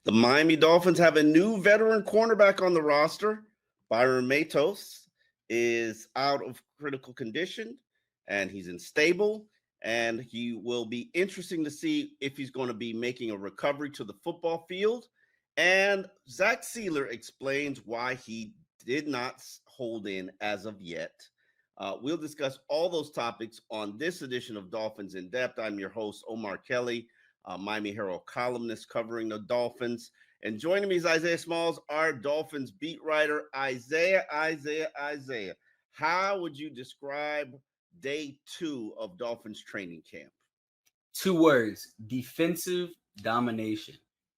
The Miami Dolphins have a new veteran cornerback on the roster. Byron Matos is out of critical condition and he's unstable. And he will be interesting to see if he's going to be making a recovery to the football field. And Zach Sealer explains why he did not hold in as of yet. We'll discuss all those topics on this edition of Dolphins in Depth. I'm your host, Omar Kelly, Miami Herald columnist covering the Dolphins. And joining me is Isaiah Smalls, our Dolphins beat writer. Isaiah, how would you describe day 2 of Dolphins training camp? 2 words: defensive domination,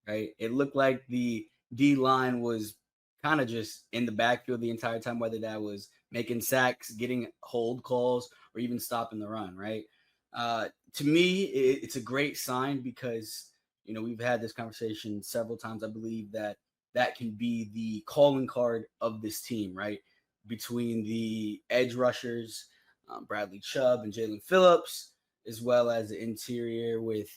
right? It looked like the D-line was kind of just in the backfield the entire time, whether that was making sacks, getting hold calls, or even stopping the run, right? To me, it's a great sign because, we've had this conversation several times. I believe that can be the calling card of this team, right? Between the edge rushers, Bradley Chubb and Jalen Phillips, as well as the interior with,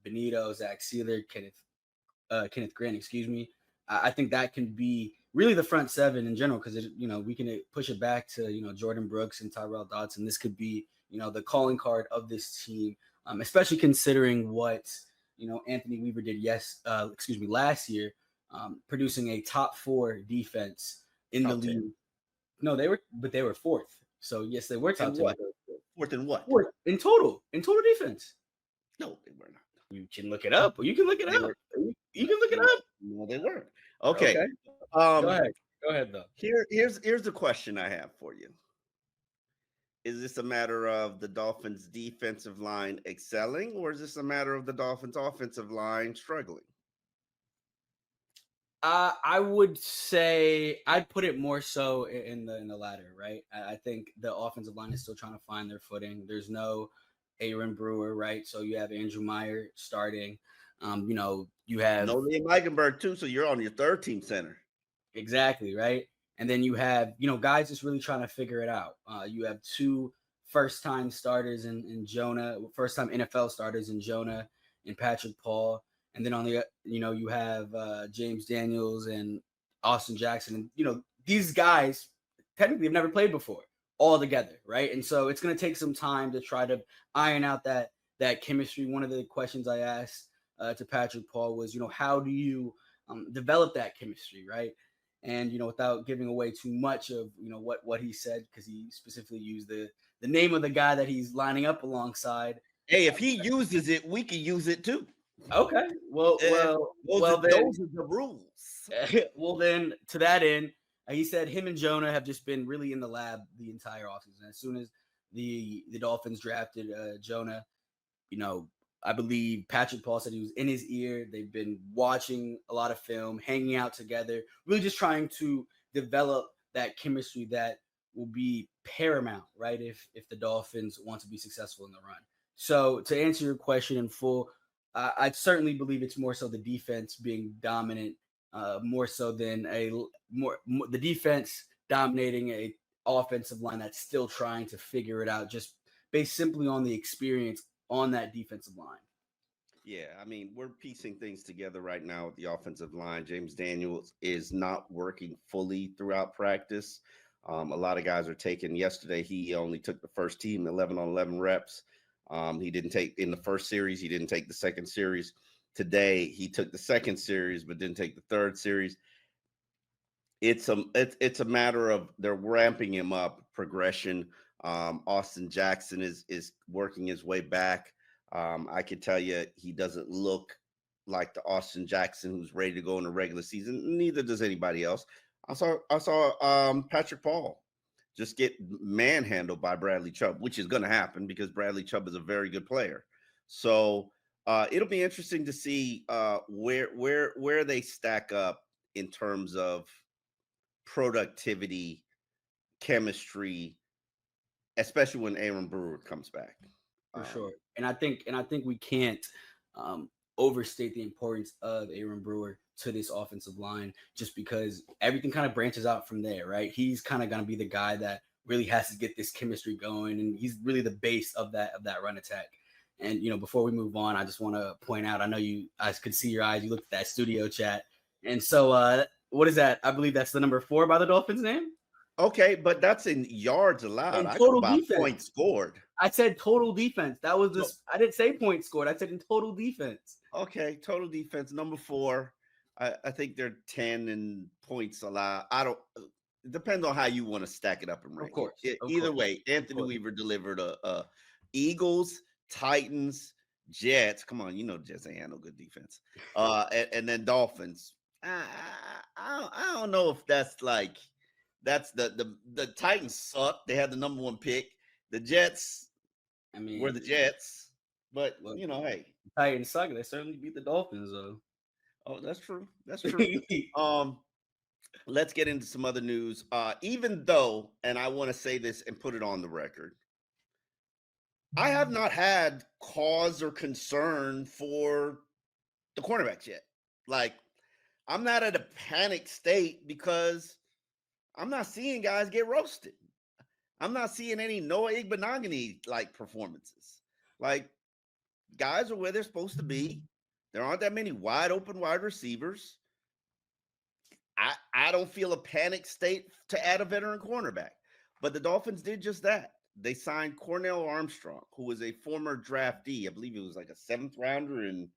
Benito, Zach Sealer, Kenneth Grant, excuse me. I think that can be really the front seven in general because, we can push it back to, Jordan Brooks and Tyrell Dodson. This could be, the calling card of this team, especially considering what, Anthony Weaver did last year, producing a top 4 defense in the league. No, they were 4th. So yes, they were top 10. Fourth in what? 4th in total defense. No, they were not. You can look it up. You can look it up. You can look it up. No, they weren't. Okay. Go ahead though. Here's the question I have for you. Is this a matter of the Dolphins defensive line excelling, or is this a matter of the Dolphins offensive line struggling? I would say I'd put it more so in the latter, right? I think the offensive line is still trying to find their footing. There's no Aaron Brewer, right? So you have Andrew Meyer starting. You have no Liam Eichenberg too, so you're on your third team center. Exactly, right? And then you have, guys just really trying to figure it out. You have 2 first-time starters in Jonah, first-time NFL starters in Jonah and Patrick Paul. And then on the, you have James Daniels and Austin Jackson. And, these guys technically have never played before all together, right? And so it's going to take some time to try to iron out that chemistry. One of the questions I asked to Patrick Paul was, how do you develop that chemistry, right? And, without giving away too much of, what he said, because he specifically used the name of the guy that he's lining up alongside. Hey, if he uses it, we can use it too. Okay. Well, those are the rules. Well, then to that end, he said him and Jonah have just been really in the lab the entire offseason. As soon as the Dolphins drafted Jonah, I believe Patrick Paul said he was in his ear. They've been watching a lot of film, hanging out together, really just trying to develop that chemistry that will be paramount, right? If the Dolphins want to be successful in the run. So to answer your question in full, I certainly believe it's more so the defense being dominant, more so than the defense dominating a offensive line that's still trying to figure it out, just based simply on the experience on that defensive line. Yeah, I mean, we're piecing things together right now with the offensive line. James Daniels is not working fully throughout practice. A lot of guys are taking. Yesterday, he only took the first team 11 on 11 reps. He didn't take in the first series. He didn't take the second series. Today, he took the second series, but didn't take the third series. It's a matter of they're ramping him up, progression. Austin Jackson is working his way back. I can tell you he doesn't look like the Austin Jackson who's ready to go in the regular season. Neither does anybody else. I saw Patrick Paul just get manhandled by Bradley Chubb, which is going to happen because Bradley Chubb is a very good player. So it'll be interesting to see where they stack up in terms of productivity, chemistry, especially when Aaron Brewer comes back. For sure. And I think we can't overstate the importance of Aaron Brewer to this offensive line just because everything kind of branches out from there, right? He's kind of going to be the guy that really has to get this chemistry going, and he's really the base of that run attack. And before we move on, I just want to point out, I could see your eyes. You looked at that studio chat, and so what is that? I believe that's the number 4 by the Dolphins name. Okay, but that's in yards allowed. In I go total by defense. points scored. I said total defense. That was this. So, I didn't say points scored. I said in total defense. okay, total defense number 4. I think they're 10 in points allowed. I don't. It depends on how you want to stack it up and rank. Of course. Either way, Anthony Weaver delivered a Eagles, Titans, Jets. Come on, Jets ain't had no good defense. And then Dolphins. I don't know if that's like that's the Titans suck. They had the number 1 pick. The Jets, were the Jets, but look, hey, Titans suck. They certainly beat the Dolphins though. Oh, that's true. That's true. Let's get into some other news. Even though, and I want to say this and put it on the record, I have not had cause or concern for the cornerbacks yet. Like, I'm not at a panic state because I'm not seeing guys get roasted. I'm not seeing any Noah Igbenogany like performances. Like, guys are where they're supposed to be. There aren't that many wide open wide receivers. I don't feel a panic state to add a veteran cornerback. But the Dolphins did just that. They signed Cornell Armstrong, who was a former draftee. I believe he was like a 7th rounder in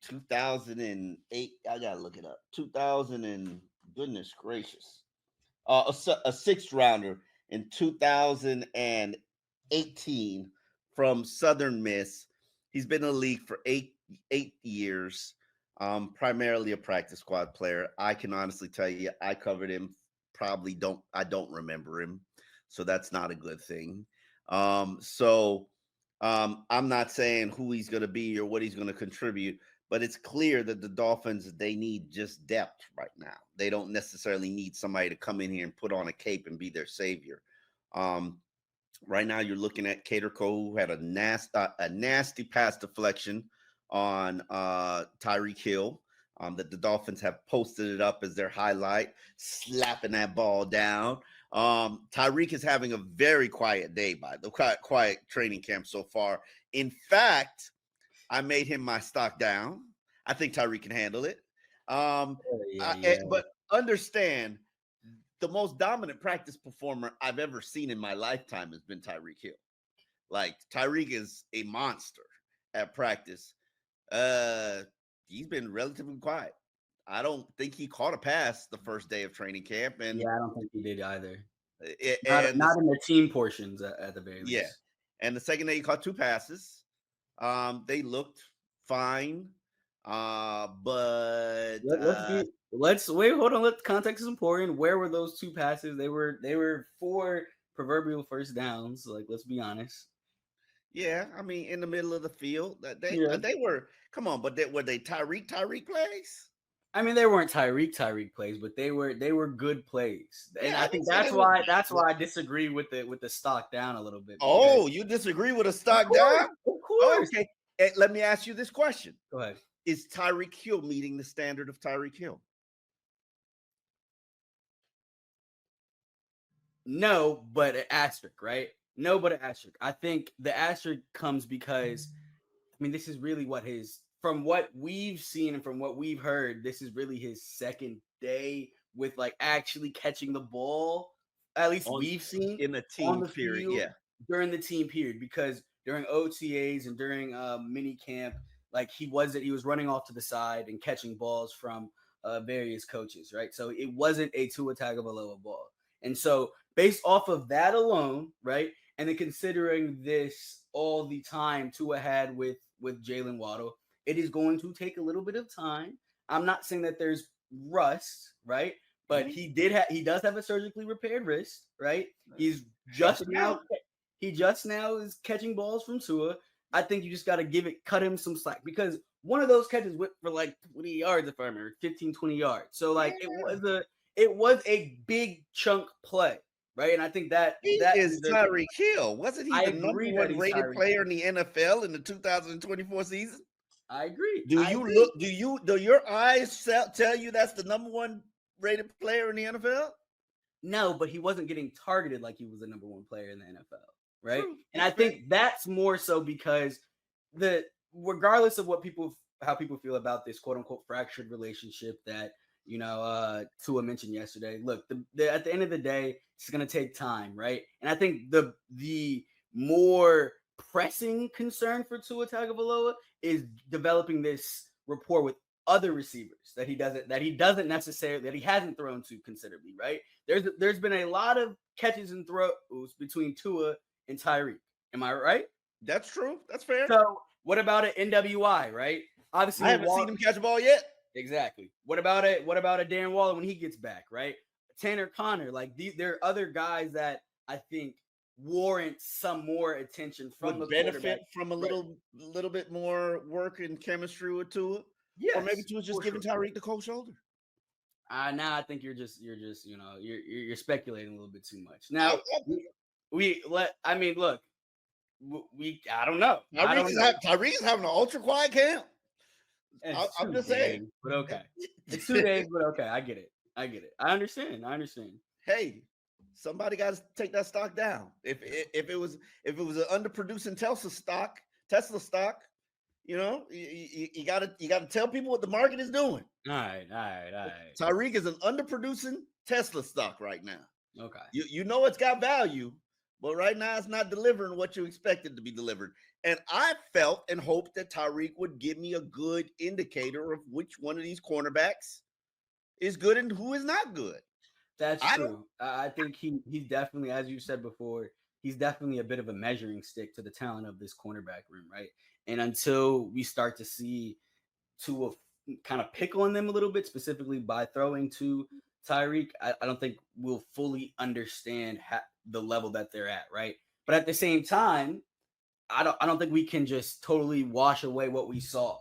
2008. I got to look it up. 2000 and goodness gracious. A 6th rounder in 2018 from Southern Miss. He's been in the league for eight years. Primarily a practice squad player. I can honestly tell you, I covered him. I don't remember him, so that's not a good thing. I'm not saying who he's going to be or what he's going to contribute, but it's clear that the Dolphins, they need just depth right now. They don't necessarily need somebody to come in here and put on a cape and be their savior. Right now, you're looking at Cater Cole, who had a nasty pass deflection on Tyreek Hill, that the Dolphins have posted it up as their highlight, slapping that ball down. Tyreek is having a very quiet day, by the quiet training camp so far. In fact, I made him my stock down. I think Tyreek can handle it. But understand, the most dominant practice performer I've ever seen in my lifetime has been Tyreek Hill. Like, Tyreek is a monster at practice. He's been relatively quiet. I don't think he caught a pass the first day of training camp, and I don't think he did either. Not in the team portions at the very least. Yeah, and the second day he caught 2 passes. They looked fine, but let's wait. Hold on. Context is important. Where were those 2 passes? They were 4 proverbial first downs. Like, let's be honest. Yeah, I mean, in the middle of the field, they were. Come on, but were they Tyreek plays? I mean, they weren't Tyreek plays, but they were good plays, and I think that's why I disagree with the stock down a little bit. Oh, you disagree with a stock down? Of course. Okay, let me ask you this question. Go ahead. Is Tyreek Hill meeting the standard of Tyreek Hill? No, but an asterisk, right? No, but an asterisk. I think the asterisk comes because, I mean, this is really from what we've seen and from what we've heard, this is really his second day with like actually catching the ball. At least we've seen in the team period, during the team period, because during OTAs and during mini camp, like he was running off to the side and catching balls from various coaches, right? So it wasn't a Tua Tagovailoa ball, and so based off of that alone, right, and then considering this all the time Tua had with Jalen Waddle, it is going to take a little bit of time. I'm not saying that there's rust, right? But he does have a surgically repaired wrist, right? He just now is catching balls from Tua. I think you just got to cut him some slack, because one of those catches went for like 20 yards, if I remember, 15, 20 yards. So like it was a big chunk play, right? And I think that is Tyreek Hill. Wasn't he the number 1 rated player in the NFL in the 2024 season? I agree. Do your eyes tell you that's the number 1 rated player in the NFL? No, but he wasn't getting targeted like he was the number 1 player in the NFL, right? True. And I think that's more so because regardless of how people feel about this quote unquote fractured relationship that Tua mentioned yesterday. Look, at the end of the day, it's going to take time, right? And I think the more pressing concern for Tua Tagovailoa is developing this rapport with other receivers that he hasn't thrown to considerably, right? There's been a lot of catches and throws between Tua and Tyreek. Am I right? That's true. That's fair. So what about an NWI, right? Obviously, I haven't seen him catch a ball yet. Exactly. What about it? What about a Darren Waller when he gets back, right? Tanner Connor, like there are other guys that I think warrant some more attention from would the benefit from a little bit more work and chemistry with Tua. Yes, or maybe Tua's just giving Tyreek the cold shoulder. Now I think you're speculating a little bit too much. Now I don't know. Tyreek is having an ultra quiet camp. I'm just saying. But okay. It's 2 days, but okay. I get it. I understand. Hey, somebody got to take that stock down. If it was an underproducing Tesla stock, you got to tell people what the market is doing. All right. Tyreek is an underproducing Tesla stock right now. Okay. You know it's got value, but right now it's not delivering what you expected to be delivered. And I felt and hoped that Tyreek would give me a good indicator of which one of these cornerbacks is good and who is not good. That's true. I think he's definitely, as you said before, he's definitely a bit of a measuring stick to the talent of this cornerback room, right? And until we start to see Tua kind of pick on them a little bit, specifically by throwing to Tyreek, I don't think we'll fully understand the level that they're at, right? But at the same time, I don't think we can just totally wash away what we saw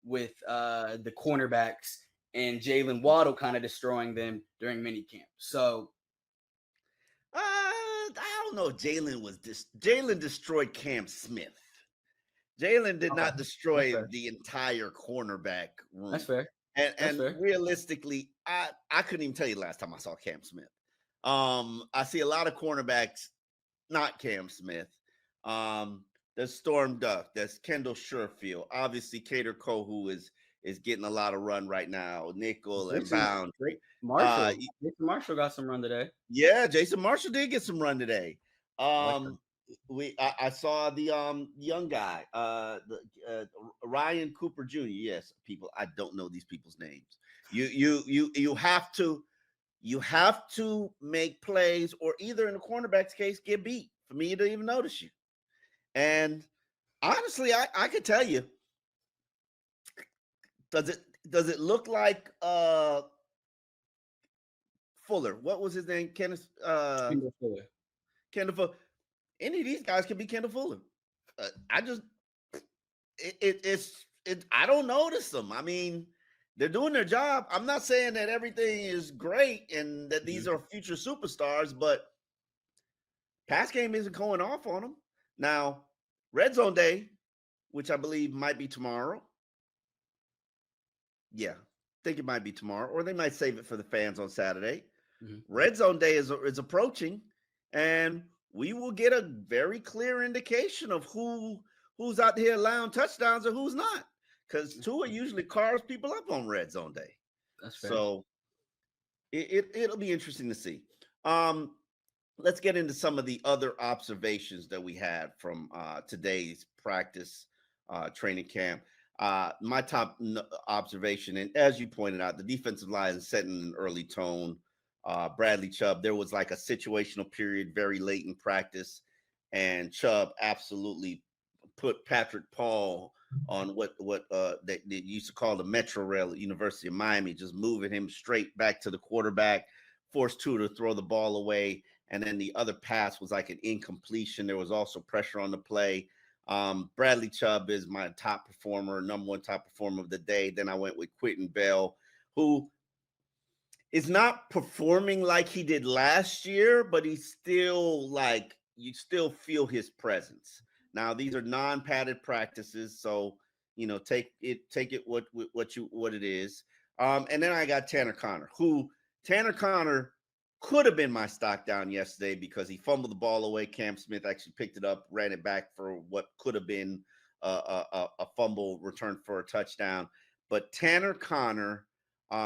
with the cornerbacks and Jalen Waddle kind of destroying them during minicamp. So I don't know if Jalen destroyed Cam Smith. Jalen did not destroy the entire cornerback room. That's fair. And realistically, I couldn't even tell you last time I saw Cam Smith. I see a lot of cornerbacks, not Cam Smith. There's Storm Duck. There's Kendall Sherfield. Obviously, Cater Kohu is getting a lot of run right now. Nickel and bound. Jason Marshall got some run today. Yeah, Jason Marshall did get some run today. I saw the young guy, Ryan Cooper Jr. Yes, people, I don't know these people's names. You have to make plays, or either in the cornerback's case, get beat for me to even notice you. And honestly, I could tell you, does it look like Fuller? What was his name? Kendall Fuller. Kendall Fuller. Any of these guys could be Kendall Fuller. I don't notice them. I mean, they're doing their job. I'm not saying that everything is great and that these are future superstars, but pass game isn't going off on them. Now, Red Zone Day, which I believe might be tomorrow. Yeah, I think it might be tomorrow, or they might save it for the fans on Saturday. Red Zone Day is approaching, and we will get a very clear indication of who's out here allowing touchdowns or who's not, because Tua usually carves people up on Red Zone Day. That's fair. So it'll be interesting to see. Let's get into some of the other observations that we had from today's practice training camp. My top observation, and as you pointed out, the defensive line is setting an early tone. Bradley Chubb, there was like a situational period very late in practice, and Chubb absolutely put Patrick Paul on what they used to call the Metro Rail at University of Miami, just moving him straight back to the quarterback, forced Tua to throw the ball away, and then the other pass was like an incompletion. There was also pressure on the play. Bradley Chubb is my top performer, number one top performer of the day. Then I went with Quentin Bell, who is not performing like he did last year, but he's still you still feel his presence. Now, these are non-padded practices, so take it what it is. And then I got Tanner Connor, could have been my stock down yesterday because he fumbled the ball away. Cam Smith actually picked it up, ran it back for what could have been a fumble return for a touchdown. But Tanner Connor,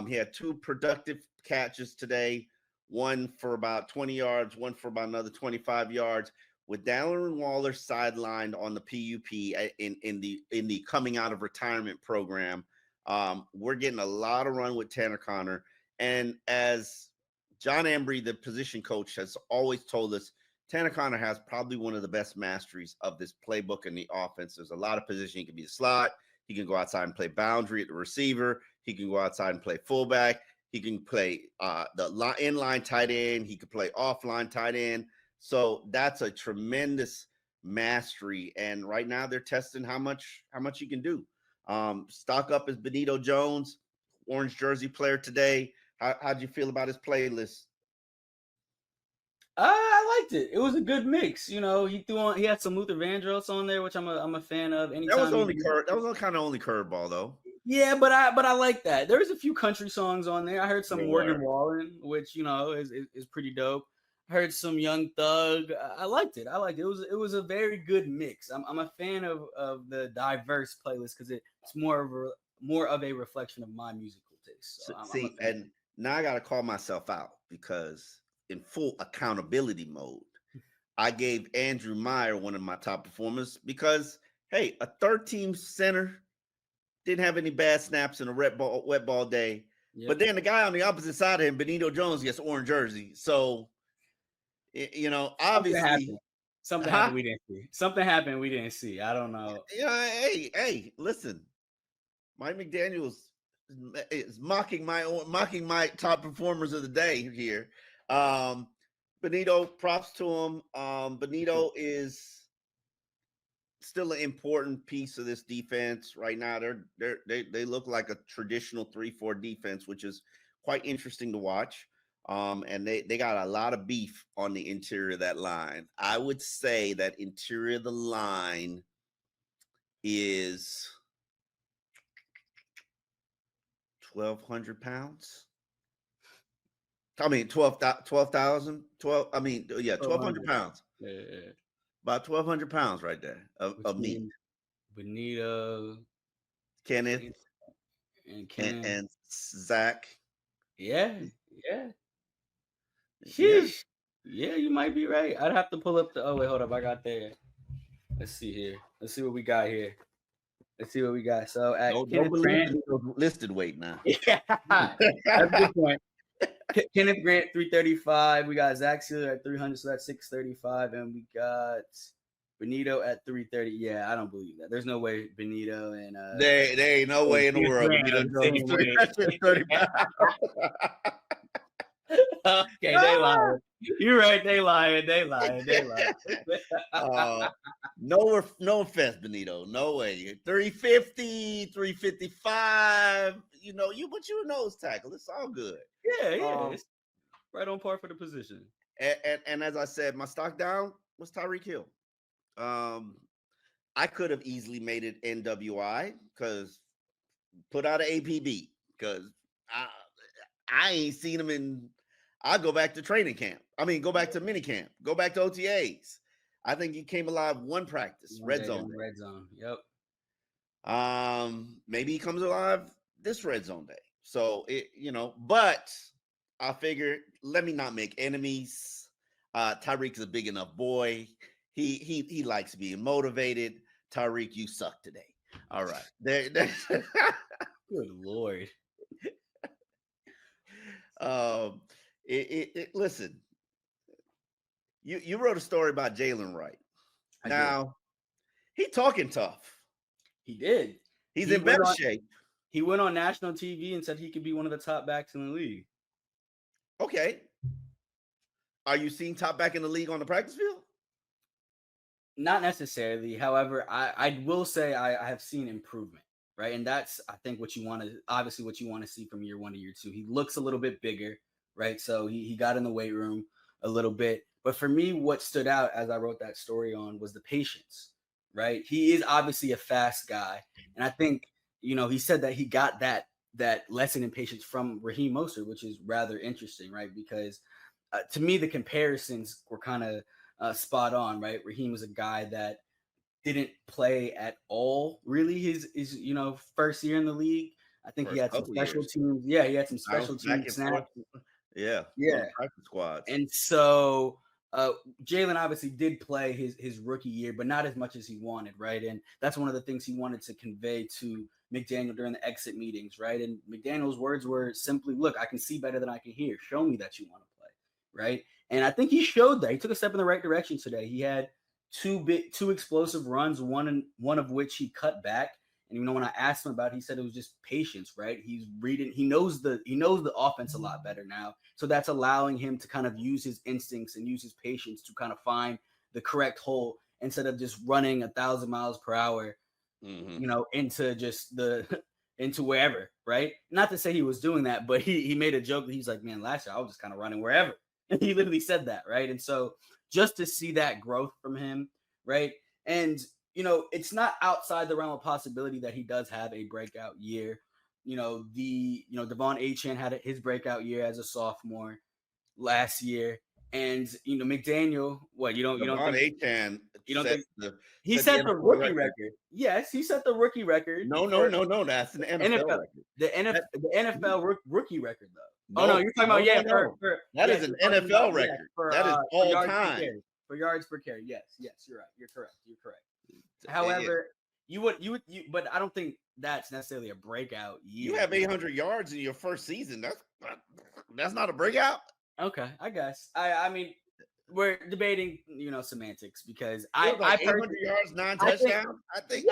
he had two productive catches today, one for about 20 yards, one for about another 25 yards. With Darren Waller sidelined on the PUP in the coming out of retirement program, we're getting a lot of run with Tanner Connor. And as John Embry, the position coach, has always told us, Tanner Connor has probably one of the best masteries of this playbook in the offense. There's a lot of position. He can be a slot. He can go outside and play boundary at the receiver. He can go outside and play fullback. He can play the inline tight end. He could play offline tight end. So that's a tremendous mastery. And right now they're testing how much he can do. Stock up is Benito Jones, orange jersey player today. How'd you feel about his playlist? I liked it. It was a good mix. He had some Luther Vandross on there, which I'm a fan of. Anytime that was kind of only curveball though. Yeah, but I like that. There's a few country songs on there. I heard some Morgan Wallen, which is pretty dope. I heard some Young Thug. I liked it. It was a very good mix. I'm a fan of the diverse playlist because it's more of a reflection of my musical taste. So and now I got to call myself out because in full accountability mode, I gave Andrew Meyer one of my top performers because, hey, a third team center didn't have any bad snaps in a wet ball day. Yep. But then the guy on the opposite side of him, Benito Jones, gets orange jersey. So, obviously. Something happened we didn't see. Something happened we didn't see. I don't know. Hey, listen. Mike McDaniels is mocking my top performers of the day here. Benito, props to him. Benito is still an important piece of this defense right now. They look like a traditional 3-4 defense, which is quite interesting to watch. And they got a lot of beef on the interior of that line. I would say that interior of the line is 1,200 pounds. I mean, 12,000. 1,200 pounds. Yeah. About 1,200 pounds right there of meat. Benito, Kenneth, and Zach. Yeah. Sheesh. Yeah, you might be right. I'd have to pull up the. Oh wait, hold up. I got there. Let's see here. Let's see what we got here. So at Kenneth Grant, listed weight now. Yeah, that's a good point. Kenneth Grant 335. We got Zach Sealer at 300, so that's 635, and we got Benito at 330. Yeah, I don't believe that. There's no way Benito and there ain't no way in the world Benito goes 330 pounds. Okay, they lying. You're right. They lying. No offense, Benito. No way. 350, 355. But you're a nose tackle. It's all good. Yeah. It's right on par for the position. And as I said, my stock down was Tyreek Hill. I could have easily made it NWI because put out an APB because I ain't seen him in. I'll go back to training camp. I mean, go back to mini camp. Go back to OTAs. I think he came alive one practice, red zone. Red zone. Yep. Maybe he comes alive this red zone day. So but I figured let me not make enemies. Tyreek's a big enough boy. He likes being motivated. Tyreek, you suck today. All right. Good Lord. Listen, you wrote a story about Jalen Wright. Now, he talking tough. He did. He's in better shape. He went on national TV and said he could be one of the top backs in the league. Okay. Are you seeing top back in the league on the practice field? Not necessarily. However, I will say I have seen improvement, right? And that's, I think, what you want to see from year 1 to year 2. He looks a little bit bigger, right? So he got in the weight room a little bit. But for me, what stood out as I wrote that story on was the patience, right? He is obviously a fast guy. And I think, he said that he got that lesson in patience from Raheem Mostert, which is rather interesting, right? Because to me, the comparisons were kind of spot on, right? Raheem was a guy that didn't play at all. Really, his first year in the league. I think he First had some couple special years. teams. Yeah, he had some Bounce special back team and forth. snaps. Yeah, on the Yeah, practice squads. and so Jalen obviously did play his rookie year, but not as much as he wanted, right? And that's one of the things he wanted to convey to McDaniel during the exit meetings, right? And McDaniel's words were simply, "Look, I can see better than I can hear. Show me that you want to play," right? And I think he showed that. He took a step in the right direction today. He had two explosive runs, one of which he cut back. And when I asked him about it, he said it was just patience, right? He's reading, he knows the offense a lot better now. So that's allowing him to kind of use his instincts and use his patience to kind of find the correct hole instead of just running 1,000 miles per hour, into just into wherever, right? Not to say he was doing that, but he made a joke that he's like, man, last year I was just kind of running wherever. And he literally said that, right? And so just to see that growth from him, right? And it's not outside the realm of possibility that he does have a breakout year. Devon Achane had his breakout year as a sophomore last year, and McDaniel. What you don't Devon think Achane you don't set think the he set the set the NFL rookie record? Yes, he set the rookie record. No, For that's an NFL NFL, record. the NFL rookie record though. Oh no, No, you're talking about no. That is an NFL record. That is for all yards time. per carry. For yards per carry. Yes, you're right. You're correct. Yeah. However, but I don't think that's necessarily a breakout year. You have 800 yards in your first season. That's not a breakout. Okay, I guess. I mean, we're debating, semantics because I 800 personally, yards, 9 touchdowns. I think,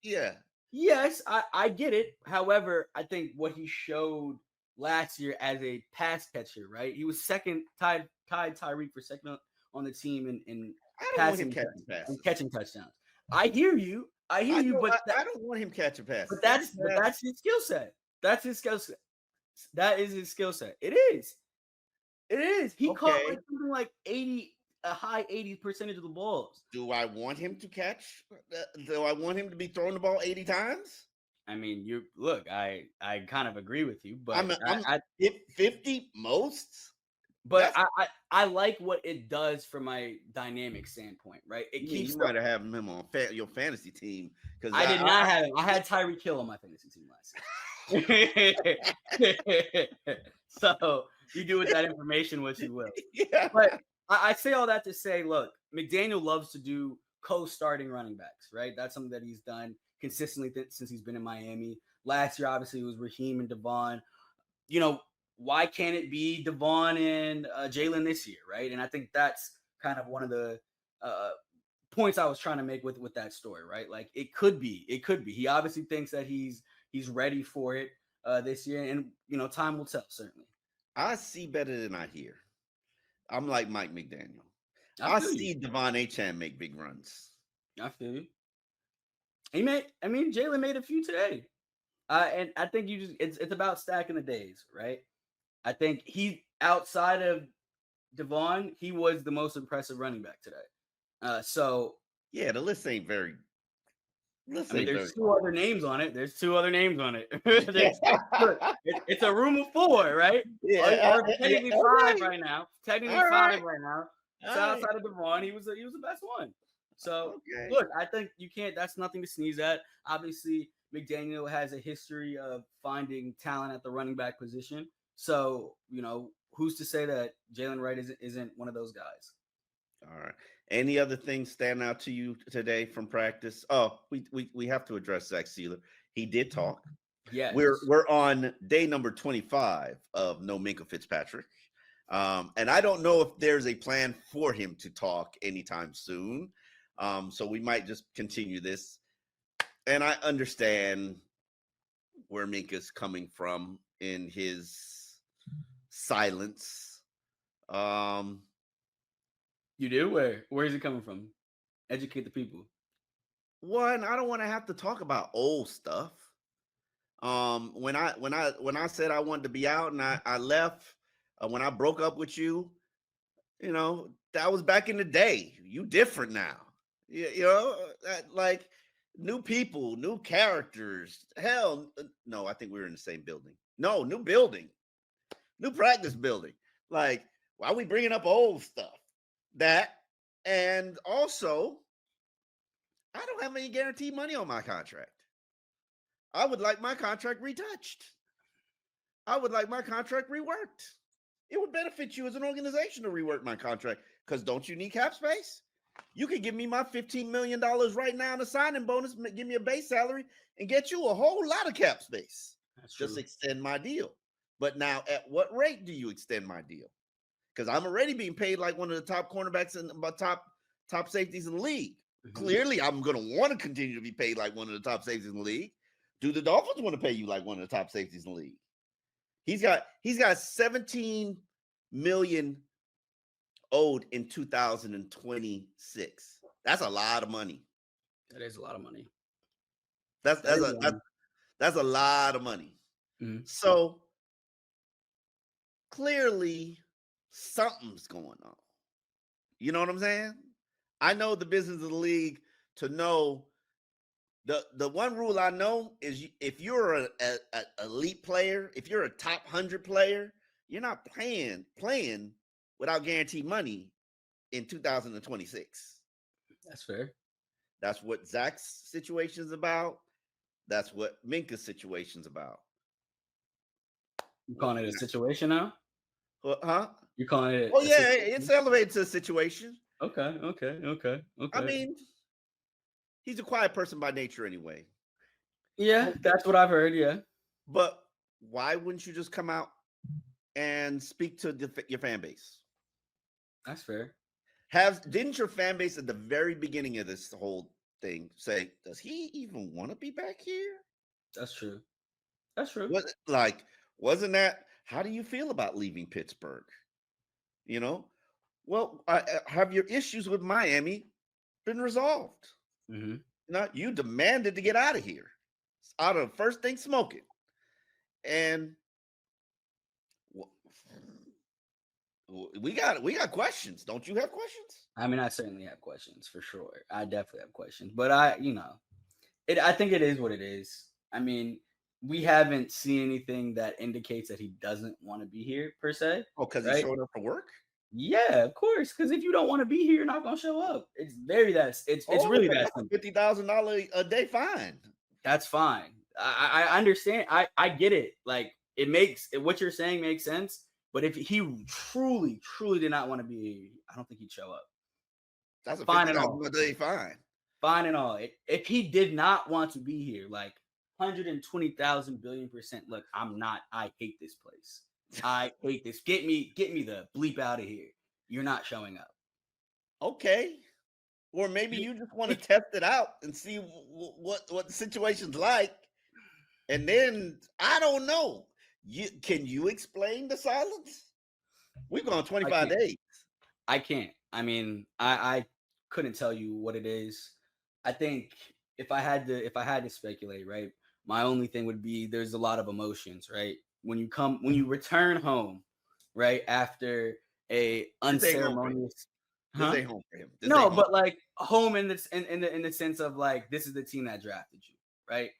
yeah. Yes, I get it. However, I think what he showed last year as a pass catcher, right? He was second, tied Tyreek for second on the team in I don't want him catching passes and catching touchdowns. I hear you, but I don't want him catching passes. But that's his skill set. That's his skill set. That is his skill set. It is. He caught something like a high 80% of the balls. Do I want him to catch? Do I want him to be throwing the ball 80 times? I mean, I kind of agree with you, but I'm 50 most. But I like what it does from my dynamic standpoint, right? You might have had him on your fantasy team because I did not have him. I had Tyreek Hill on my fantasy team last year. So you do with that information what you will. Yeah. But I say all that to say, look, McDaniel loves to do co-starting running backs, right? That's something that he's done consistently since he's been in Miami. Last year, obviously, it was Raheem and Devon. Why can't it be Devon and Jalen this year, right? And I think that's kind of one of the points I was trying to make with that story, right? Like it could be. He obviously thinks that he's ready for it this year, and time will tell. Certainly, I see better than I hear. I'm like Mike McDaniel. I see Devon Achane make big runs. I feel you. Jalen made a few today, and I think it's about stacking the days, right? I think he, outside of Devon, he was the most impressive running back today. So yeah, the list ain't very. There's two other names on it. It's a room of four, right? Yeah, or technically five right now. Five right now. So outside of Devon, he was the best one. So look, I think you can't. That's nothing to sneeze at. Obviously, McDaniel has a history of finding talent at the running back position. So, who's to say that Jalen Wright isn't one of those guys? All right. Any other things stand out to you today from practice? Oh, we have to address Zach Sealer. He did talk. Yes. We're on day number 25 of No Minkah Fitzpatrick. And I don't know if there's a plan for him to talk anytime soon. So we might just continue this. And I understand where Minkah's coming from in his silence. You do? Where is it coming from? Educate the people. One, I don't want to have to talk about old stuff. When I said I wanted to be out and I left, when I broke up with you, that was back in the day. You different now. Like new people, new characters. Hell, no, I think we were in the same building. No, new building. New practice building. Like, why are we bringing up old stuff? That, and also, I don't have any guaranteed money on my contract. I would like my contract retouched. I would like my contract reworked. It would benefit you as an organization to rework my contract because don't you need cap space? You could give me my $15 million right now in a signing bonus, give me a base salary, and get you a whole lot of cap space. That's Just true. extend my deal. But now, at what rate do you extend my deal? Because I'm already being paid like one of the top cornerbacks and top safeties in the league. Mm-hmm. Clearly, I'm going to want to continue to be paid like one of the top safeties in the league. Do the Dolphins want to pay you like one of the top safeties in the league? He's got 17 million owed in 2026. That's a lot of money. That is a lot of money. That's a lot of money. Mm-hmm. So clearly something's going on. You know what I'm saying? I know the business of the league to know the one rule I know is if you're an elite player, if you're a top 100 player, you're not playing without guaranteed money in 2026. That's fair. That's what Zach's situation is about. That's what Minka's situation's about. You calling it a situation now? Huh? You calling it? Oh yeah, it's elevated to a situation. Okay. I mean, he's a quiet person by nature anyway. Yeah, that's what I've heard. Yeah. But why wouldn't you just come out and speak to your fan base? That's fair. Didn't your fan base at the very beginning of this whole thing say, does he even want to be back here? That's true. That's true. Wasn't that, how do you feel about leaving Pittsburgh? You know, well, have your issues with Miami been resolved? Mm-hmm. You demanded to get out of here, out of first thing smoking. And we got questions. Don't you have questions? I mean, I certainly have questions for sure. I definitely have questions, but I think it is what it is. I mean, we haven't seen anything that indicates that he doesn't want to be here per se. Oh, because he showed up for work? Yeah, of course. Because if you don't want to be here, you're not gonna show up. It's really that. It's really that simple. $50,000 a day fine. That's fine. I understand. I get it. Like what you're saying makes sense. But if he truly did not want to be here, I don't think he'd show up. That's a $50,000 a day fine. Fine and all. If he did not want to be here, like 120,000 billion%. Look, I'm not. I hate this place. I hate this. Get me the bleep out of here. You're not showing up. Okay. Or maybe you just want to test it out and see what the situation's like. And then, I don't know. Can you explain the silence? We've gone 25 days. I can't. I mean, I couldn't tell you what it is. I think if I had to speculate, right, my only thing would be there's a lot of emotions, right? When you return home, right, after a unceremonious, this ain't home for him. No, but like home in the sense of like this is the team that drafted you, right?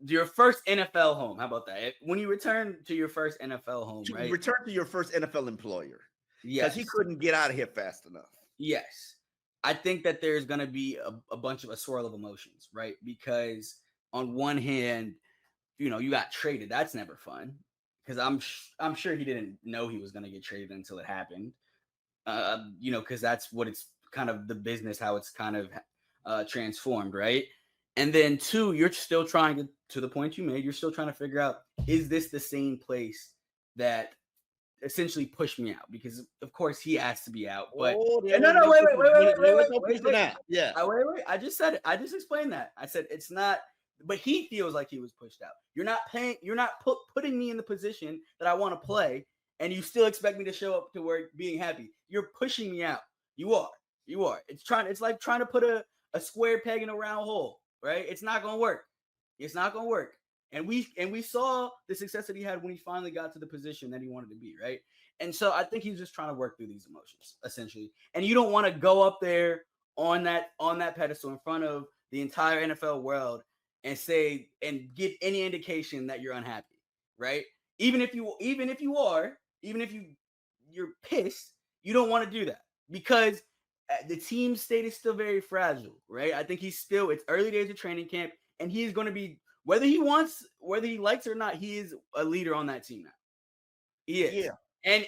Your first NFL home. How about that? When you return to your first NFL home, right? You return to your first NFL employer. Yes. Because he couldn't get out of here fast enough. Yes. I think that there's going to be a bunch of a swirl of emotions, right? Because on one hand, you got traded. That's never fun. Because I'm sure he didn't know he was going to get traded until it happened. Because that's what it's kind of the business, how it's kind of transformed, right? And then two, you're still trying to the point you made, you're still trying to figure out, is this the same place that essentially pushed me out? Because of course he asked to be out. But wait. Yeah. Wait. I just said it. I just explained that. I said it's not, but he feels like he was pushed out. You're not putting me in the position that I want to play, and you still expect me to show up to work being happy. You're pushing me out. You are. It's like trying to put a square peg in a round hole. Right? It's not gonna work. And we saw the success that he had when he finally got to the position that he wanted to be, right? And so I think he's just trying to work through these emotions, essentially. And you don't want to go up there on that pedestal in front of the entire NFL world and say and give any indication that you're unhappy, right? Even if you're pissed, you don't want to do that because the team state is still very fragile, right? I think it's early days of training camp, and he's going to be, whether he likes it or not, he is a leader on that team now. He is. Yeah.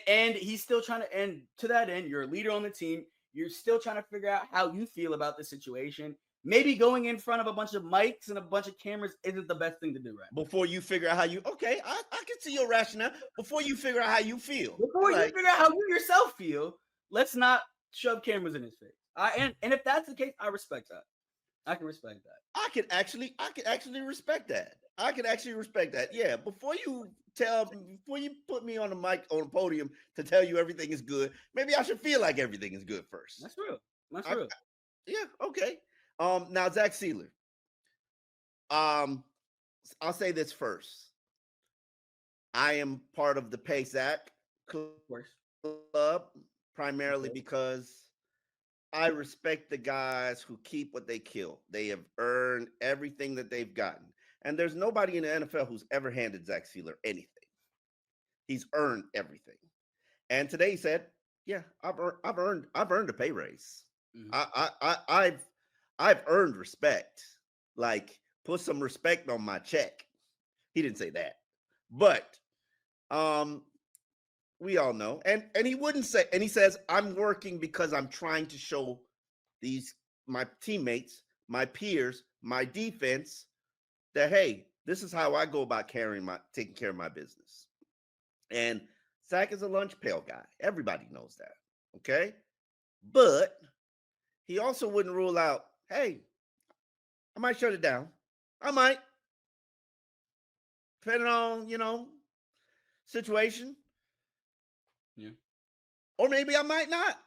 And he's still trying to, and to that end, you're a leader on the team. You're still trying to figure out how you feel about the situation. Maybe going in front of a bunch of mics and a bunch of cameras isn't the best thing to do right now. Before you figure out how you, okay, I can see your rationale. Before you figure out how you feel. Before you figure out how you yourself feel, let's not shove cameras in his face. And if that's the case, I respect that. I can respect that. I can actually respect that. I can actually respect that. Yeah. Before you put me on the mic on the podium to tell you everything is good, maybe I should feel like everything is good first. That's real. That's real. Yeah. Okay. Now Zach Sealer. I'll say this first. I am part of the Pay Zach Club primarily because I respect the guys who keep what they kill. They have earned everything that they've gotten. And there's nobody in the NFL who's ever handed Zach Sealer anything. He's earned everything. And today he said, "Yeah, I've earned a pay raise. Mm-hmm. I've earned respect. Like, put some respect on my check." He didn't say that, but we all know. And he wouldn't say. And he says, "I'm working because I'm trying to show my teammates, my peers, my defense that, hey, this is how I go about taking care of my business." And Zach is a lunch pail guy. Everybody knows that. Okay. But he also wouldn't rule out, hey, I might shut it down. I might. Depending on, situation. Yeah. Or maybe I might not.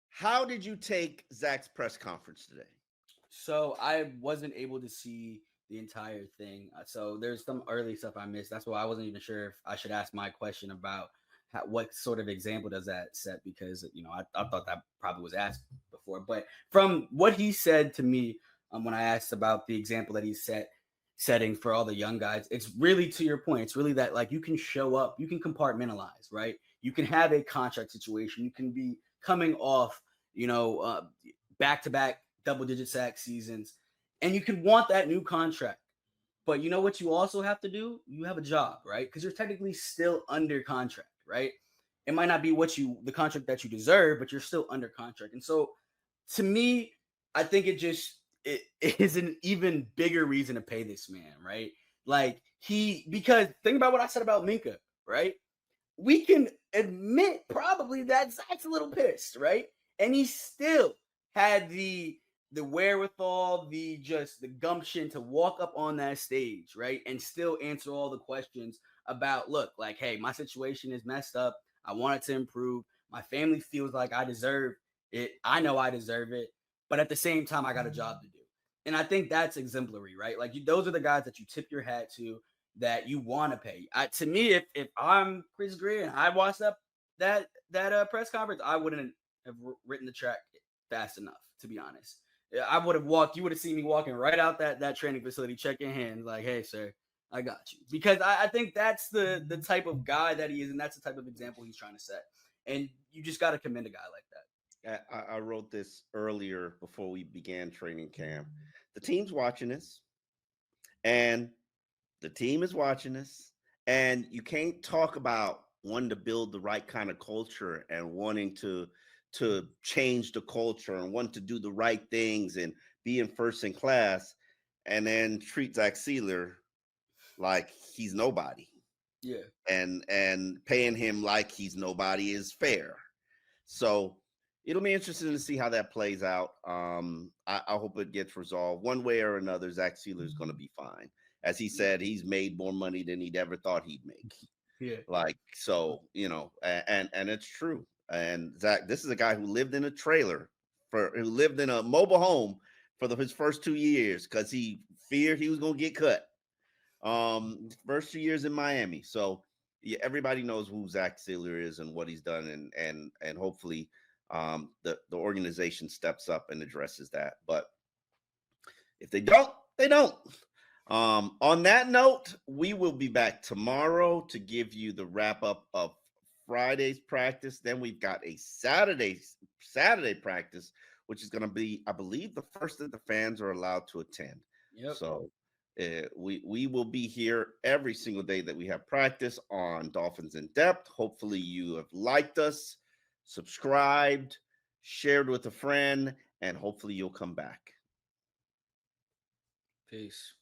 How did you take Zach's press conference today? So I wasn't able to see the entire thing. So there's some early stuff I missed. That's why I wasn't even sure if I should ask my question about what sort of example does that set, because I thought that probably was asked before. But from what he said to me when I asked about the example that he's setting for all the young guys, it's really, to your point, it's really that, like, you can show up, you can compartmentalize, right? You can have a contract situation. You can be coming off, back-to-back double-digit sack seasons, and you can want that new contract. But you know what you also have to do? You have a job, right? Because you're technically still under contract, right? It might not be the contract that you deserve, but you're still under contract. And so, to me, I think it is an even bigger reason to pay this man, right? Like, because think about what I said about Minka, right? We can admit probably that Zach's a little pissed, right? And he still had the wherewithal, the gumption to walk up on that stage, right? And still answer all the questions about, look, like, hey, my situation is messed up. I want it to improve. My family feels like I deserve it. I know I deserve it. But at the same time, I got a job to do. And I think that's exemplary, right? Like, those are the guys that you tip your hat to, that you want to pay. To me, if I'm Chris Greer and I watched that press conference, I wouldn't have written the track fast enough, to be honest. I would have you would have seen me walking right out that training facility, checking hands, like, hey, sir, I got you. Because I think that's the type of guy that he is, and that's the type of example he's trying to set. And you just got to commend a guy like that. I wrote this earlier before we began training camp. The team's watching this, and the team is watching this, and you can't talk about wanting to build the right kind of culture and wanting to change the culture and want to do the right things and be in first in class, and then treat Zach Sealer like he's nobody. Yeah. And paying him like he's nobody is fair. So it'll be interesting to see how that plays out. I hope it gets resolved one way or another. Zach Sealer is going to be fine. As he said, he's made more money than he'd ever thought he'd make. Yeah. Like, so, and it's true. And Zach, this is a guy who lived in a trailer who lived in a mobile home for his first 2 years because he feared he was going to get cut. First 2 years in Miami. So yeah, everybody knows who Zach Sealer is and what he's done, and hopefully the organization steps up and addresses that. But if they don't, they don't. On that note, we will be back tomorrow to give you the wrap up of Friday's practice. Then we've got a Saturday practice, which is going to be, I believe, the first that the fans are allowed to attend. Yep. So we will be here every single day that we have practice on Dolphins in Depth. Hopefully, you have liked us, subscribed, shared with a friend, and hopefully you'll come back. Peace.